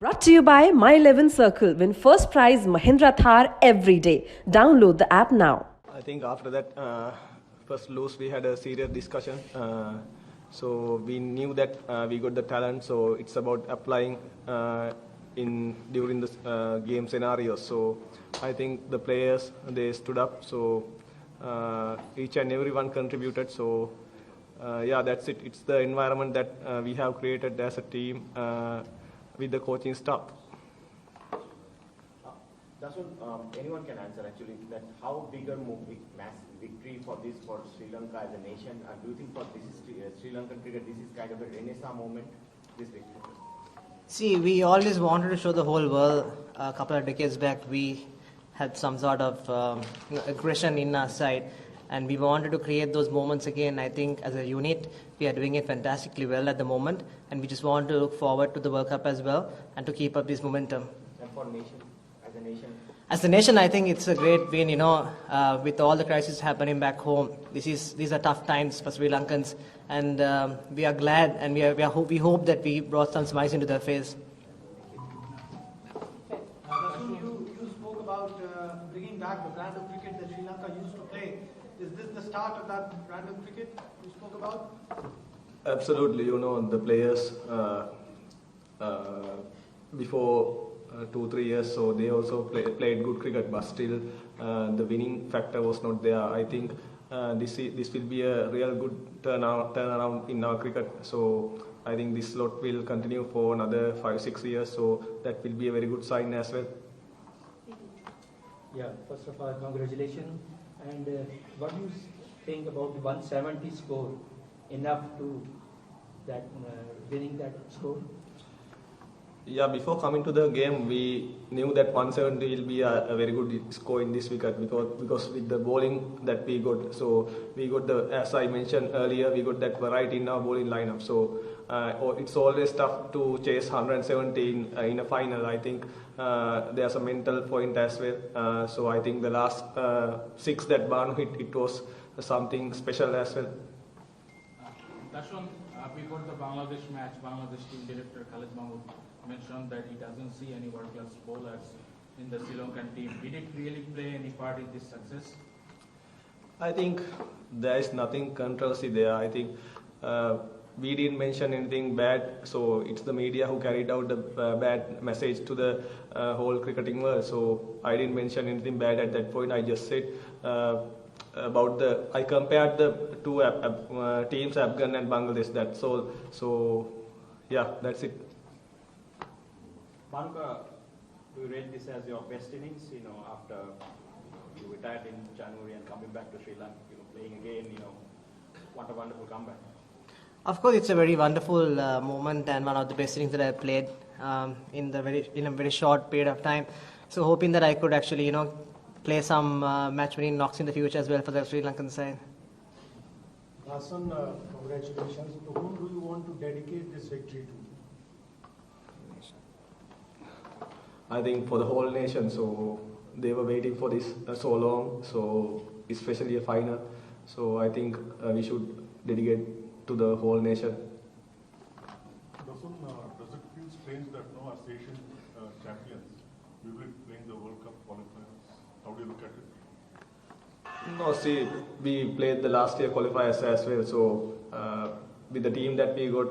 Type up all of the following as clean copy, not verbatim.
Brought to you by My 11 Circle. Win first prize Mahindra Thar every day. Download the app now. I think after that first lose, we had a serious discussion. So we knew that we got the talent. So it's about applying during the game scenarios. So I think the players, they stood up. So each and everyone contributed. So yeah, that's it. It's the environment that we have created as a team with the coaching staff. Dasun, anyone can answer actually that how bigger mass victory for Sri Lanka as a nation? Do you think for Sri Lankan cricket, this is kind of a renaissance moment, this victory? See, we always wanted to show the whole world. A couple of decades back, we had some sort of aggression in our side, and we wanted to create those moments again. I think as a unit, we are doing it fantastically well at the moment, and we just want to look forward to the World Cup as well and to keep up this momentum. And for nation, as a nation? As a nation, I think it's a great win, with all the crises happening back home. These are tough times for Sri Lankans, and we are glad, and we hope that we brought some smiles into their face. Dasun, you spoke about bringing back the brand of cricket that Sri Lanka used to play. Is this the start of that brand of cricket you spoke about? Absolutely. The players before 2-3 years, so they also played good cricket, but still the winning factor was not there. I think this will be a real good turnaround in our cricket. So I think this slot will continue for another 5-6 years. So that will be a very good sign as well. Yeah, first of all, congratulations. And what do you think about the 170 score? Enough to that winning that score? Yeah, before coming to the game, we knew that 170 will be a very good score in this wicket because with the bowling that we got, so we got as I mentioned earlier, we got that variety in our bowling lineup. So it's always tough to chase 117 in a final. I think there's a mental point as well. So I think the last 6 that Banu hit, it was something special as well. Dasun, before the Bangladesh match, Bangladesh team director Khalid Mahmood mentioned that he doesn't see any world-class bowlers in the Sri Lankan team. Did it really play any part in this success? I think there is nothing controversy there. I think we didn't mention anything bad, so it's the media who carried out the bad message to the whole cricketing world. So I didn't mention anything bad at that point. I just said I compared the two teams, Afghan and Bangladesh. That's all. So yeah, that's it. Manuka, do you rate this as your best innings? After you retired in January and coming back to Sri Lanka, playing again, what a wonderful comeback. Of course, it's a very wonderful moment and one of the best innings that I've played in a very short period of time. So hoping that I could actually, play some match-winning knocks in the future as well for the Sri Lankan side. Dasun, congratulations. To whom do you want to dedicate this victory to? I think for the whole nation. So they were waiting for this so long. So especially a final. So I think we should dedicate to the whole nation. Dasun, does it feel strange that no Asian champions will be playing the World Cup qualifiers? How do you look at it? No, see, we played the last year qualifiers as well. So with the team that we got,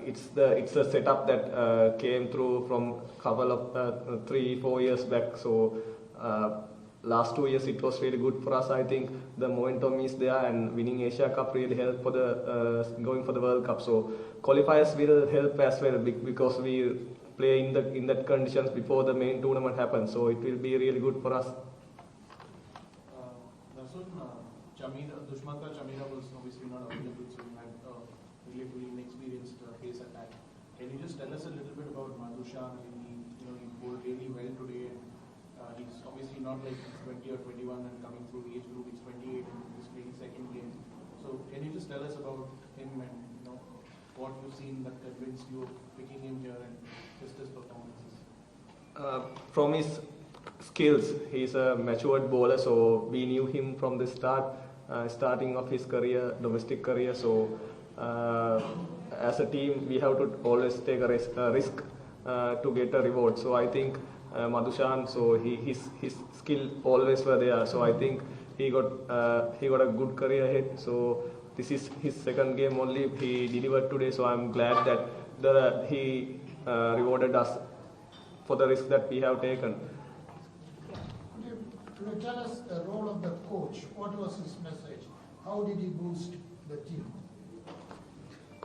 it's a setup that came through from couple of 3-4 years back. So last 2 years it was really good for us. I think the momentum is there, and winning Asia Cup really helped for the going for the World Cup. So qualifiers will help as well because we play in that conditions before the main tournament happens. So it will be really good for us. Dasun, Dushmanta Chamira was obviously not available, so you had relatively inexperienced pace attack. Can you just tell us a little bit about Madhushan? He bowled really well today. He's obviously not like 20 or 21 and coming through the age group. He's 28 and he's playing second game. So can you just tell us about him and what you've seen that convinced you of picking him here and just his performances? From his skills, he's a matured bowler. So we knew him from the starting of his career, domestic career. So as a team, we have to always take a risk to get a reward. So I think Madhushan, so his skill always were there. So I think he got a good career ahead. So this is his second game only he delivered today. So I'm glad that he rewarded us for the risk that we have taken. Could you tell us the role of the coach? What was his message? How did he boost the team?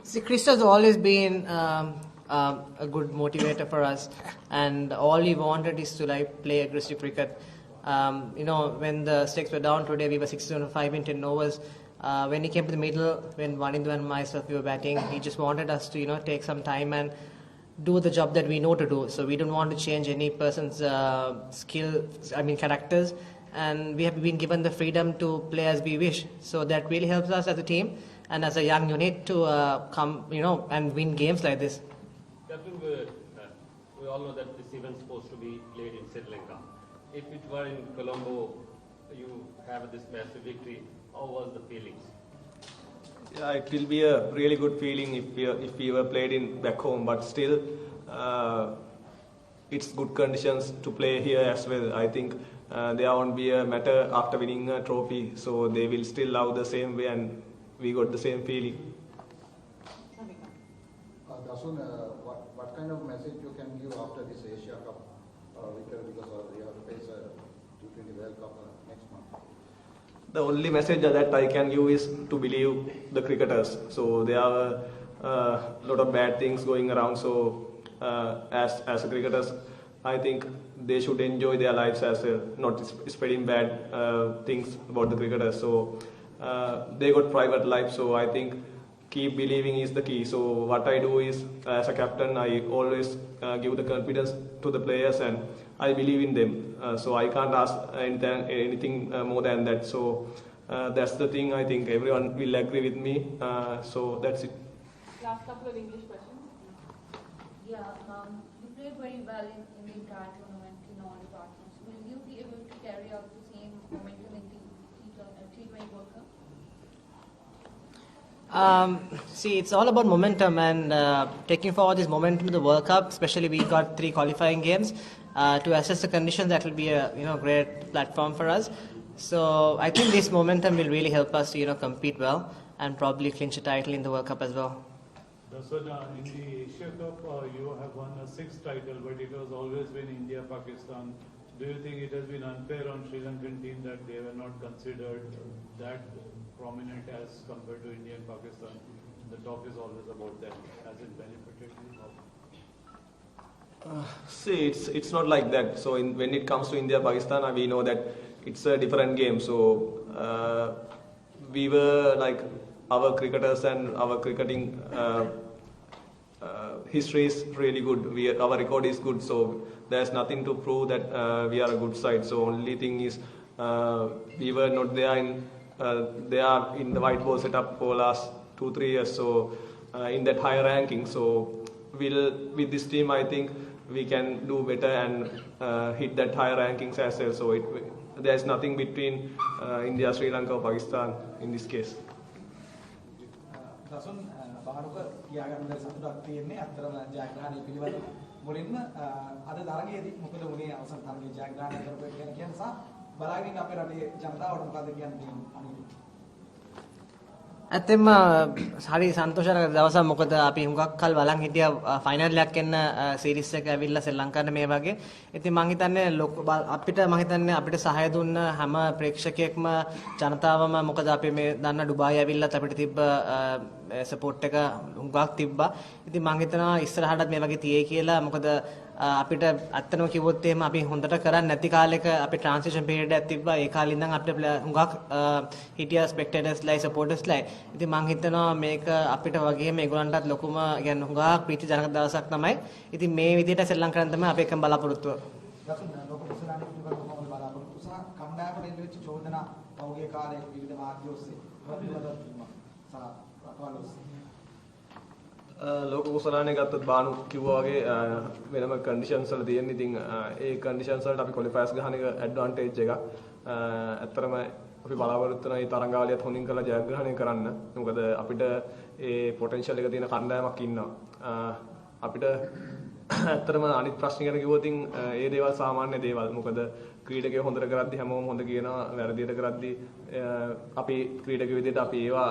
See, Chris has always been a good motivator for us, and all he wanted is to play aggressive cricket. When the stakes were down today, we were 6-5 in 10 overs. When he came to the middle, when Wanindu and myself we were batting, he just wanted us to take some time and do the job that we know to do. So we don't want to change any person's characters, and we have been given the freedom to play as we wish. So that really helps us as a team and as a young unit to come, and win games like this. Captain, we all know that this event is supposed to be played in Sri Lanka. If it were in Colombo, you have this massive victory. How was the feelings? Yeah, it will be a really good feeling if we were played in back home, but still it's good conditions to play here as well. I think there won't be a matter after winning a trophy, so they will still love the same way, and we got the same feeling. Dasun, what kind of message you can give after this Asia Cup victory, because we have to face a T20 World Cup next month? The only message that I can give is to believe the cricketers. So there are a lot of bad things going around. So as cricketers, I think they should enjoy their lives as well, not spreading bad things about the cricketers. So they got private life. So I think keep believing is the key. So what I do is, as a captain, I always give the confidence to the players, and I believe in them. So I can't ask anything more than that. So that's the thing. I think everyone will agree with me. So that's it. Last couple of English questions. Yeah, you played very well in the entire tournament in all departments. Will you be able to carry out the same momentum in the T20 World Cup? See, it's all about momentum, and taking forward this momentum to the World Cup. Especially, we got 3 qualifying games to assess the conditions. That will be a great platform for us. So I think this momentum will really help us to compete well and probably clinch a title in the World Cup as well. Dasun, in the Asia Cup, you have won a 6th title, but it was always been India, Pakistan. Do you think it has been unfair on Sri Lankan team that they were not considered that prominent as compared to India and Pakistan? The talk is always about that. Has it benefited you? See, it's not like that. So when it comes to India, Pakistan, we know that it's a different game. So we were like, our cricketers and our cricketing history is really good. Our record is good. So there's nothing to prove that we are a good side. So only thing is we were not there they are in the white ball setup for last 2-3 years. So in that higher ranking. So with this team, I think we can do better and hit that higher rankings as well. So there's nothing between India, Sri Lanka or Pakistan in this case. Dasun, බාරුක කියාගන්න බැරි සතුටක් තියෙන්නේ අත්‍තරම ජයග්‍රහණය පිළිබඳව. මුලින්ම අද තරගයේදී මොකද වුනේ අවසන් තරගයේ ජයග්‍රහණය කරපු එක කියන සහ බලාගෙන ඉන්න අපේ රටේ ජනතාවට මොකද කියන්න තියෙන්නේ? ඇත්තෙන්ම හරි සන්තෝෂජනක දවසක්. මොකද අපි හුඟක් කල් බලන් හිටියා ෆයිනල් එකක් එන්න සීරීස් එක ඇවිල්ලා ශ්‍රී ලංකාවේ මේ වගේ. ඉතින් මම හිතන්නේ අපිට සහාය දුන්න හැම ප්‍රේක්ෂකයෙක්ම ජනතාවම, මොකද අපි මේ දන්න ඩුබායි ඇවිල්ලත් අපිට තිබ්බ සපෝට් එක හුඟක් තිබ්බා. ඉතින් මම හිතනවා ඉස්සරහටත් මේ වගේ තියෙයි කියලා. මොකද අපිට ඇත්තම කිව්වොත් එහෙම අපි හොඳට කරන්නේ නැති කාලෙක අපි ට්‍රාන්සිෂන් පීරියඩ් එකක් තිබ්බා. ඒ කාලේ ඉඳන් අපිට හුඟක් හිටියා ස්පෙක්ටේටර්ස්ලා සපෝටර්ස්ලා. ඉතින් මම හිතනවා මේක අපිට වගේම ඒගොල්ලන්ටත් ලොකුම කියන්නේ හුඟක් ප්‍රීතිජනක දවසක් තමයි. ඉතින් මේ විදිහට ශ්‍රී ලංකාවෙන් තමයි අපි එකම බලාපොරොත්තුව. Dasun, ලෝක කුසලානේ පිළිබඳව මොකද බලාපොරොත්තු සහ කණ්ඩායමට එන්න වෙච්ච චෝදනා පෞගේ කාලේ විවිධ මාධ්‍ය ඔස්සේ ප්‍රතිවදත් වීම සහ රටවල් ඔස්සේ ලෝක කුසලානේ ගත්තොත් බානු කිව්වා වගේ වෙනම කන්ඩිෂන්ස් වල තියෙන. ඉතින් ඒ කන්ඩිෂන්ස් වලට අපි ක්වොලිෆයර්ස් ගහන එක ඇඩ්වාන්ටේජ් එකක්. ඇත්තටම අපි බලාපොරොත්තු වෙන මේ තරඟාවලියත් හොඳින් කරලා ජයග්‍රහණය කරන්න. මොකද අපිට ඒ පොටෙන්ෂල් එක තියෙන කණ්ඩායමක් ඉන්නවා. අපිට ඇත්තටම අනිත් ප්‍රශ්න ගැන කිව්වොත් ඒ දේවල් සාමාන්‍ය දේවල්. මොකද ක්‍රීඩකයෝ හොඳට කරද්දි හැමෝම හොඳ කියනවා. වැරදියට කරද්දි අපි ක්‍රීඩක විදිහට අපි ඒවා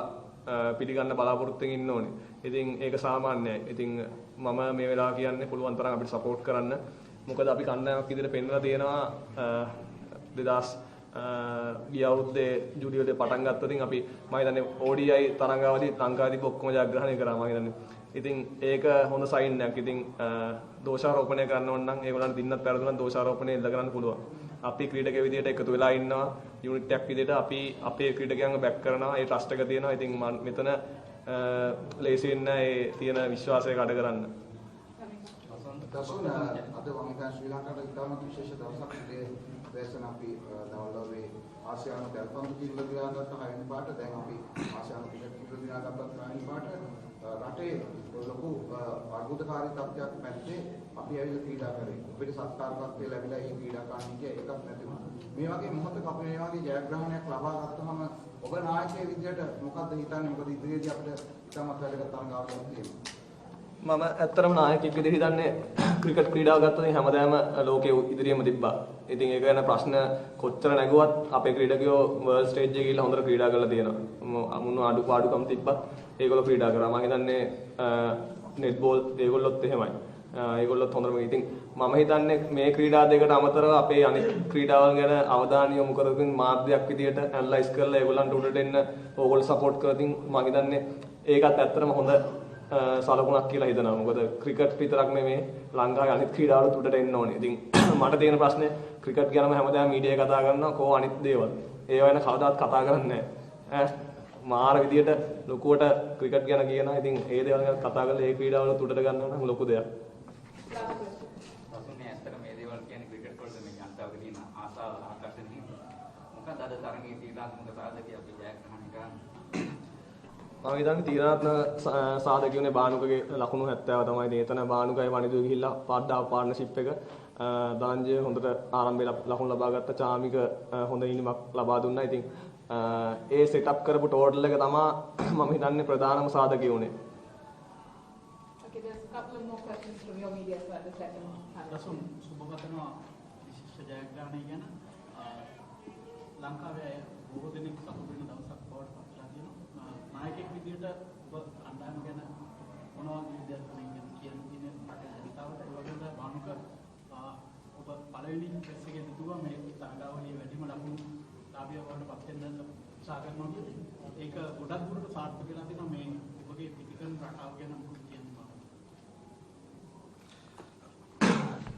පිළිගන්න බලාපොරොත්තුෙන් ඉන්න ඕනේ. ඉතින් ඒක සාමාන්‍යයි. ඉතින් මම මේ වෙලාව කියන්නේ පුළුවන් තරම් අපිට සපෝට් කරන්න. මොකද අපි කණ්ඩායමක් විදිහට පෙන්වලා තියෙනවා 2000 ගිය අවුරුද්දේ ජූලියෝලේ පටන් ගත්තා. ඉතින් අපි මම හිතන්නේ ODI තරඟාවදී ලංකාවදී ඔක්කොම ජයග්‍රහණය කරා මම හිතන්නේ. ඉතින් ඒක හොඳ සයින් එකක්. ඉතින් දෝෂාරෝපණය කරන්න ඕන නම් ඒගොල්ලන්ට දින්නත් වැරදුනත් දෝෂාරෝපණය එල්ල කරන්න පුළුවන්. අපි ක්‍රීඩකයෙක් විදිහට එකතු වෙලා ඉන්නවා. යුනිට් එකක් විදිහට අපි අපේ ක්‍රීඩකයන්ව බැක් කරනවා. ඒ ට්‍රස්ට් එක තියෙනවා. ඉතින් මම මෙතන ලේසි වෙන්න ඒ තියෙන විශ්වාසය කඩ කරන්න. දසුන් අද වම හිතන ශ්‍රී ලංකාවට ඉතාමත් විශේෂ දවසක් දේශන අපි දවල්වලේ ආසියානු දැල්පන්දු කිල්ල දිනාගත්ත 6 වෙනි පාට දැන් අපි ආසියානු ක්‍රිකට් කිල්ල දිනාගත්ත 9 වෙනි පාට රටේ ලොකු අර්බුදකාරී තත්ත්වයක් මැද්දේ අපි ඇවිල්ලා ක්‍රීඩා කරේ. අපිට සත්කාරකත්වය ලැබිලා මේ ක්‍රීඩාකාරීන්ගේ එකක් නැති වුණා. මේ වගේ මොහොතක අපි මේ වගේ ජයග්‍රහණයක් ලබා ගත්තහම ඔබ නායකයෙක් විදිහට මොකද්ද හිතන්නේ? මොකද ඉදිරියේදී අපිට ඉතාමත් වැදගත් තරඟාවක් තියෙනවා. මම ඇත්තටම නායකයෙක් විදිහට හිතන්නේ ක්‍රිකට් ක්‍රීඩාව ගත්තොත් හැමදාම ලෝකයේ ඉදිරියම තිබ්බා. ඉතින් ඒක ගැන ප්‍රශ්න කොච්චර නැගුවත් අපේ ක්‍රීඩකයෝ වර්ල්ඩ් ස්ටේජ් එකේ ගිහිල්ලා හොඳට ක්‍රීඩා කරලා තියෙනවා. මුන්න අඩුපාඩුකම් තිබ්බත් ඒගොල්ලෝ ක්‍රීඩා කරා. මම හිතන්නේ නෙට් බෝල් ඒගොල්ලොත් එහෙමයි. ඒගොල්ලොත් හොඳටම ඉතින් මම හිතන්නේ මේ ක්‍රීඩා දෙකට අමතරව අපේ අනිත් ක්‍රීඩාවල් ගැන අවධානය යොමු කරගෙන මාධ්‍යයක් විදියට ඇනලයිස් කරලා ඒගොල්ලන්ට උඩට එන්න ඕගොල්ලෝ සපෝට් කරමින් මම හිතන්නේ ඒකත් ඇත්තටම හොඳ සලකුණක් කියලා හිතනවා. මොකද ක්‍රිකට් විතරක් නෙමෙයි ලංකාවේ අනිත් ක්‍රීඩාවලුත් උඩට එන්න ඕනේ. ඉතින් මට තියෙන ප්‍රශ්නේ ක්‍රිකට් ගැනම හැමදාම මීඩියා කතා කරනවා කෝ අනිත් දේවල්. ඒව ගැන කවදාවත් කතා කරන්නේ නැහැ. මාර විදියට ලොකුවට ක්‍රිකට් ගැන කියනවා. ඉතින් ඒ දේවල් ගැන කතා කරලා ඒ ක්‍රීඩාවලුත් උඩට ගන්නවා නම් ලොකු දෙයක්. මේ ඇත්තට මේ දේවල් කියන්නේ ක්‍රිකට් වලට මේ ජනතාවගේ තියෙන ආසාව ආකර්ෂණය. මොකද අද තරගයේ තීරණාත්මක සාධකයේ අපි ජයග්‍රහණය කරන්නේ. මම හිතන්නේ තීරණාත්මක සාධකයුනේ බානුකගේ ලකුණු 70 තමයි. ඉතින් එතන බානුකයි වනිදුව ගිහිල්ලා පාර්ට්නර්ෂිප් එක දාංජය හොඳට ආරම්භයේ ලකුණු ලබා ගත්ත. චාමික හොඳ ඉනිමක් ලබා දුන්නා. ඉතින් ඒ සෙටප් කරපු ටෝටල් එක තමයි මම හිතන්නේ ප්‍රධානම සාධකය උනේ. Okay, there's a couple of more questions from your media for the second panel. දසුන් සුබපතනවා විශිෂ්ට ජයග්‍රහණය ගැන ලංකාවේ බොහෝ දෙනෙක් සතුටු වෙන දවසක් බවට පත්ලා තියෙනවා. නායකයෙක් විදිහට ඔබ කණ්ඩායම ගැන මොනවා විදිහට කියන්නේ මට හිතාවට ඒ වගේම බානුක ඔබ පළවෙනි ප්‍රෙස් එකේ දුවා මේ තරගාවලියේ වැඩිම ලකුණු ලාභිය වලට පත් වෙන්න උත්සාහ කරනවා කියන්නේ. ඒක ගොඩක් දුරට සාර්ථක වෙලා තියෙනවා. මේ ඔබගේ පිටිකන් රටාව ගැන මොකද කියන්නේ?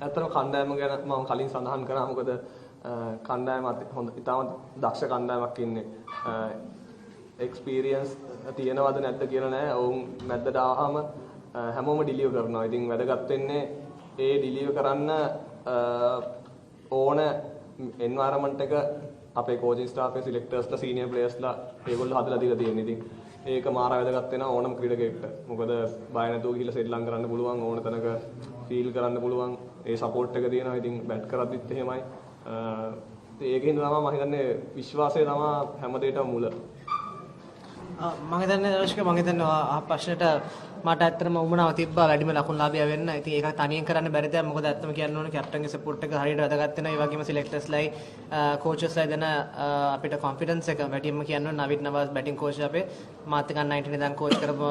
ඇත්තටම කණ්ඩායම ගැන මම කලින් සඳහන් කරා. මොකද කණ්ඩායම හොඳ ඉතාමත් දක්ෂ කණ්ඩායමක් ඉන්නේ. එක්ස්පීරියන්ස් තියෙනවද නැද්ද කියලා නෑ. ඔවුන් මැද්දට ආවම හැමෝම ඩිලිවර් කරනවා. ඉතින් වැදගත් වෙන්නේ ඒ ඩිලිවර් කරන්න ඕන එන්වයරන්මන්ට් එක අපේ කෝචින් ස්ටාෆ් එකේ සිලෙක්ටර්ස්ලා සීනියර් ප්ලේයර්ස්ලා ඒගොල්ලෝ හදලා දීලා තියෙනවා. ඉතින් ඒක මාර වැදගත් වෙනවා ඕනම ක්‍රීඩකයෙක්ට. මොකද බය නැතුව ගිහිල්ලා සෙල්ලම් කරන්න පුළුවන්. ඕන තැනක ෆීල් කරන්න පුළුවන්. ඒ සපෝට් එක තියෙනවා. ඉතින් බැට් කරද්දිත් එහෙමයි. ඒකෙන් තමයි මම හිතන්නේ විශ්වාසය තමයි හැම දෙයකටම මුල. මම හිතන්නේ දර්ශක මම හිතන්නේ ප්‍රශ්නෙට මට ඇත්තටම උමනාව තිබ්බා වැඩිම ලකුණු ලාභය වෙන්න. ඉතින් ඒක තනියෙන් කරන්න බැරි දෙයක්. මොකද ඇත්තම කියන්න ඕනේ කැප්ටන්ගේ සපෝට් එක හරියට වැදගත් වෙනවා. ඒ වගේම සිලෙක්ටර්ස්ලයි කෝචර්ස්ලයි දෙන අපිට කොන්ෆිඩන්ස් එක වැඩිම කියන්න ඕනේ. නවීත් නවාස් බැටිං කෝච් අපේ මාත් එක්ක 19 ඉඳන් කෝච් කරපු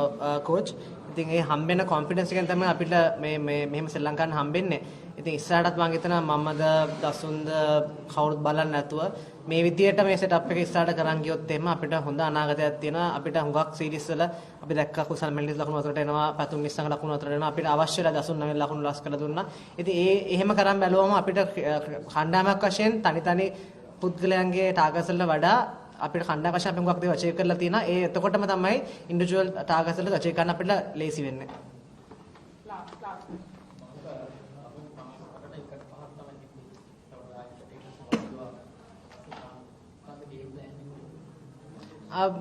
කෝච්. ඉතින් ඒ හම්බෙන කොන්ෆිඩන්ස් එකෙන් තමයි අපිට මේ මෙහෙම ශ්‍රී ලංකාවෙන් හම්බෙන්නේ. ඉතින් ඉස්සරහටත් මම හිතනවා මමද දසුන්ද කවුරුත් බලන්නේ නැතුව මේ විදියට මේ සෙටප් එක ඉස්සරහට කරන් ගියොත් එහෙම අපිට හොඳ අනාගතයක් තියෙනවා. අපිට හුඟක් සීරීස් වල අපි දැක්කා කුසල් මෙන්ඩිස් ලකුණු අතරට එනවා, පැතුම් නිස්සංග ලකුණු අතරට එනවා. අපිට අවශ්‍යලා දසුන් 9 ලකුණු ලස් කරලා දුන්නා. ඉතින් එහෙම කරන් බැලුවම අපිට කණ්ඩායමක් වශයෙන් තනි පුද්ගලයන්ගේ ටාගට්ස් වලට වඩා අපිට කණ්ඩායම වශයෙන් අපි හුඟක් දේවල් අචීව් කරලා තියෙනවා. ඒ එතකොටම තමයි ඉන්ඩිවිජුවල් ටාගට්ස් වලට අචීව් කරන්න අපිට ලේසි වෙන්නේ.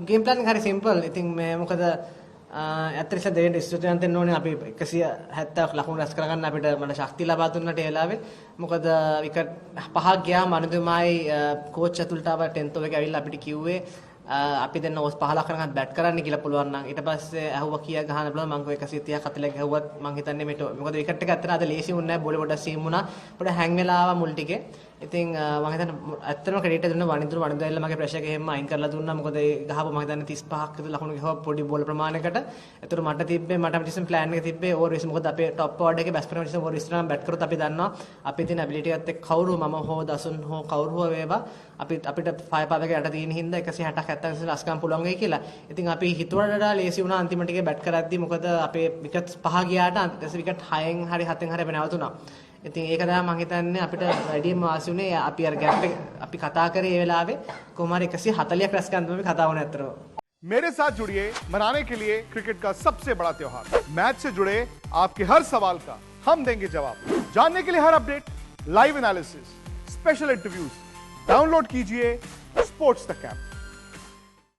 ගේම් ප්ලෑන් එක හරි සිම්පල්. ඉතින් මේ මොකද ඇත්තටම දෙන්න ස්තුතිවන්ත වෙන්න ඕනේ. අපි 170ක් ලකුණු රැස් කරගන්න අපිට මට ශක්තිය ලබා දුන්නට ඒ වෙලාවේ. මොකද විකට් 5ක් ගියාම අනුදුමයි කෝච් අතුල්ට ආව 10th over එක ඇවිල්ලා අපිට කිව්වේ අපි දැන් ඕස් 15 කරන් බැට් කරන්න කියලා පුළුවන් නම් ඊට පස්සේ ඇහුවා කියා ගහන්න බලන්න මම 130 40 ගහුවත් මම හිතන්නේ මේට මොකද විකට් එක ඇත්තට අද ලේසි වුණේ නැහැ බෝලේ පොඩ්ඩක් සීම් වුණා පොඩ්ඩ හැංග් වෙලා ආවා මුල් ටිකේ ඉතින් මම හිතන්නේ ඇත්තටම ක්‍රෙඩිට් දුන්න වනිදුර ඇවිල්ලා මගේ ප්‍රෙෂර් එක එහෙම අයින් කරලා දුන්නා මොකද ඒ ගහපුවා මම හිතන්නේ 35ක් විතර ලකුණු ගහුවා පොඩි බෝල ප්‍රමාණයකට ඒතර මට තිබ්බේ මට ටිසන් ප්ලෑන් එක තිබ්බේ ඕවර් විස් මොකද අපේ টপ ඕවර් එකේ බැට්ස්මන් ටිසන් ඕවර් විස් නම් බැට් කරොත් අපි දන්නවා අපේ තියෙන ඇබිලිටි එකත් එක්ක කවුරු මම හෝ දසුන් හෝ කවුරු හෝ වේවා අපිට ෆයර් පාවර් එක යට තියෙන හින්දා 160ක් 70ක් රස් ගන්න පුළුවන් වෙයි කියලා. ඉතින් අපි හිතුවට වඩා ලේසි වුණා අන්තිමට ටිකේ බැට් කරද්දි මොකද අපේ විකට් 5 ගියාට ඊට විකට් 6න් හරි 7න් හරි අපි නැවතුණා. ඉතින් ඒක තමයි මම හිතන්නේ අපිට වැඩිම වාසි උනේ අපි අර ගැප් එක අපි කතා කරේ ඒ වෙලාවේ කොහොම හරි 140ක් රස් ගන්න අපි කතා වුණේ අතරම. मेरे साथ जुड़िए मनाने के लिए क्रिकेट का सबसे बड़ा त्योहार मैच से जुड़े आपके हर सवाल का हम देंगे जवाब जानने के लिए हर update live analysis special interviews download कीजिए स्पोर्ट्स तक ऐप